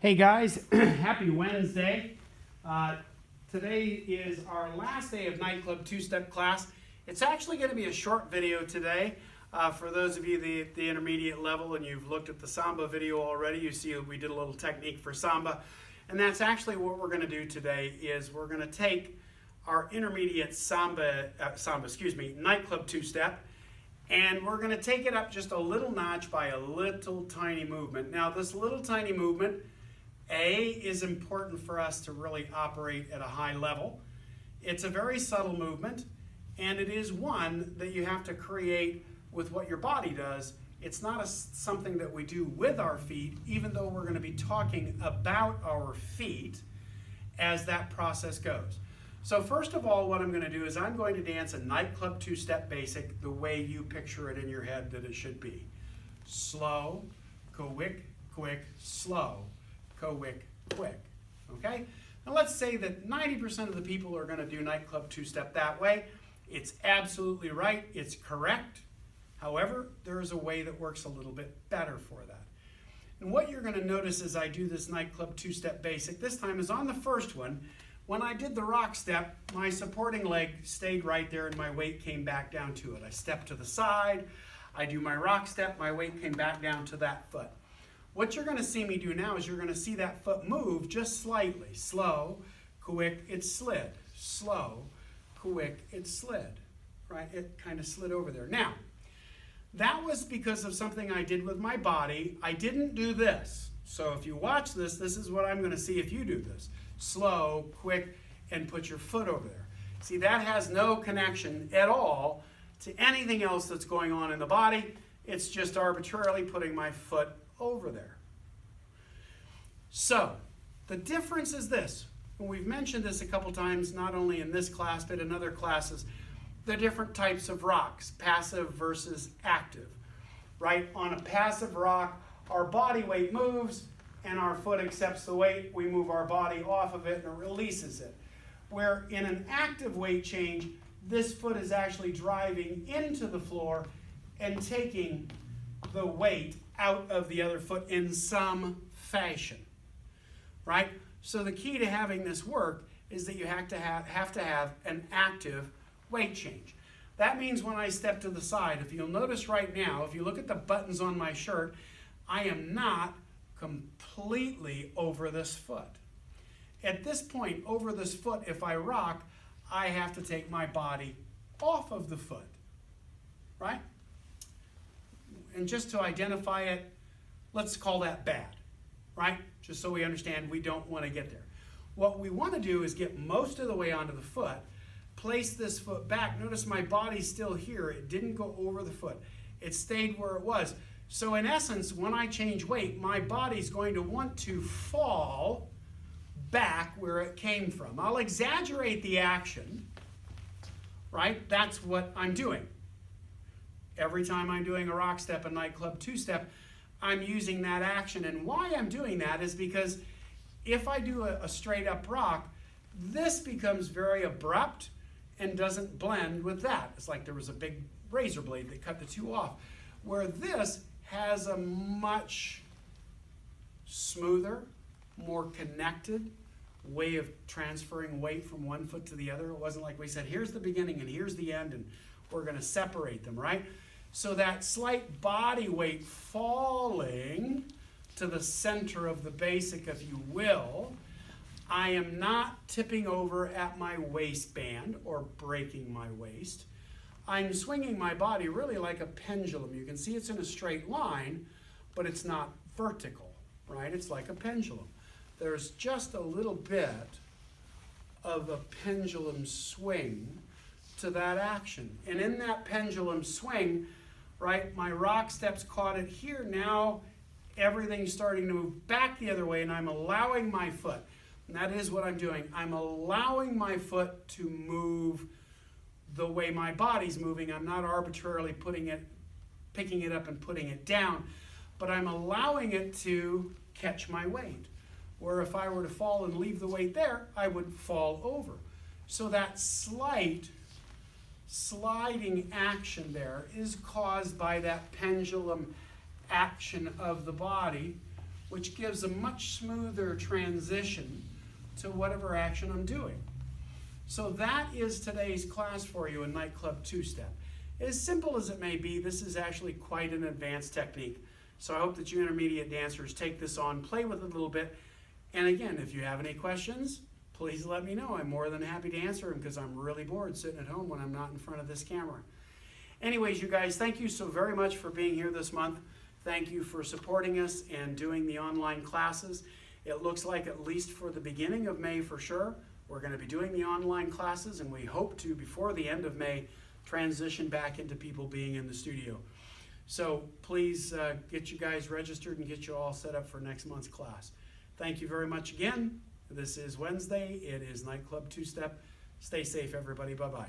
Hey guys, happy Wednesday. Today is our last day of Nightclub two-step class. It's actually going to be a short video today. For those of you at the intermediate level and you've looked at the Samba video already, you see we did a little technique for Samba. And that's actually what we're going to do today is we're going to take our intermediate Nightclub two-step, and we're going to take it up just a little notch by a little tiny movement. Now this little tiny movement, is important for us to really operate at a high level. It's a very subtle movement, and it is one that you have to create with what your body does. It's not something that we do with our feet, even though we're going to be talking about our feet as that process goes. So first of all, what I'm going to do is I'm going to dance a Nightclub two-step basic the way you picture it in your head that it should be. Slow, quick, quick, slow. Quick, quick, okay? Now let's say that 90% of the people are going to do Nightclub two-step that way. It's absolutely right, it's correct. However, there is a way that works a little bit better for that. And what you're going to notice as I do this Nightclub two-step basic, this time is on the first one. When I did the rock step, my supporting leg stayed right there and my weight came back down to it. I step to the side, I do my rock step, my weight came back down to that foot. What you're going to see me do now is you're going to see that foot move just slightly. Slow, quick, it slid. Slow, quick, it slid. Right? It kind of slid over there. Now, that was because of something I did with my body. I didn't do this. So if you watch this, this is what I'm going to see if you do this. Slow, quick, and put your foot over there. See, that has no connection at all to anything else that's going on in the body. It's just arbitrarily putting my foot over there. So the difference is this, and we've mentioned this a couple times, not only in this class but in other classes, the different types of rocks, passive versus active. Right? On a passive rock, our body weight moves and our foot accepts the weight. We move our body off of it and it releases it. Where in an active weight change, this foot is actually driving into the floor and taking the weight out of the other foot in some fashion, right? So the key to having this work is that you have to have an active weight change. That means when I step to the side, if you'll notice right now, if you look at the buttons on my shirt, I am not completely over this foot. At this point, over this foot, if I rock, I have to take my body off of the foot, right? And just to identify it, let's call that bad, right? Just so we understand we don't want to get there. What we want to do is get most of the way onto the foot, place this foot back. Notice my body's still here. It didn't go over the foot. It stayed where it was. So in essence, when I change weight, my body's going to want to fall back where it came from. I'll exaggerate the action, right? That's what I'm doing. Every time I'm doing a rock step, a Nightclub two-step, I'm using that action. And why I'm doing that is because if I do a straight up rock, this becomes very abrupt and doesn't blend with that. It's like there was a big razor blade that cut the two off. Where this has a much smoother, more connected way of transferring weight from one foot to the other. It wasn't like we said, here's the beginning and here's the end, and we're going to separate them, right? So that slight body weight falling to the center of the basic, if you will, I am not tipping over at my waistband or breaking my waist. I'm swinging my body really like a pendulum. You can see it's in a straight line, but it's not vertical, right? It's like a pendulum. There's just a little bit of a pendulum swing to that action. And in that pendulum swing, right, my rock steps caught it here. Now everything's starting to move back the other way, and I'm allowing my foot, and that is what I'm doing. I'm allowing my foot to move the way my body's moving. I'm not arbitrarily picking it up and putting it down, but I'm allowing it to catch my weight. Where if I were to fall and leave the weight there, I would fall over. So that slight sliding action there is caused by that pendulum action of the body which gives a much smoother transition to whatever action I'm doing. So that is today's class for you in Nightclub two-step. As simple as it may be, this is actually quite an advanced technique. So I hope that you intermediate dancers take this on, play with it a little bit. And again, if you have any questions, please let me know. I'm more than happy to answer them because I'm really bored sitting at home when I'm not in front of this camera. Anyways, you guys, thank you so very much for being here this month. Thank you for supporting us and doing the online classes. It looks like at least for the beginning of May for sure, we're going to be doing the online classes, and we hope to, before the end of May, transition back into people being in the studio. So please get you guys registered and get you all set up for next month's class. Thank you very much again. This is Wednesday. It is Nightclub two-step. Stay safe, everybody. Bye-bye.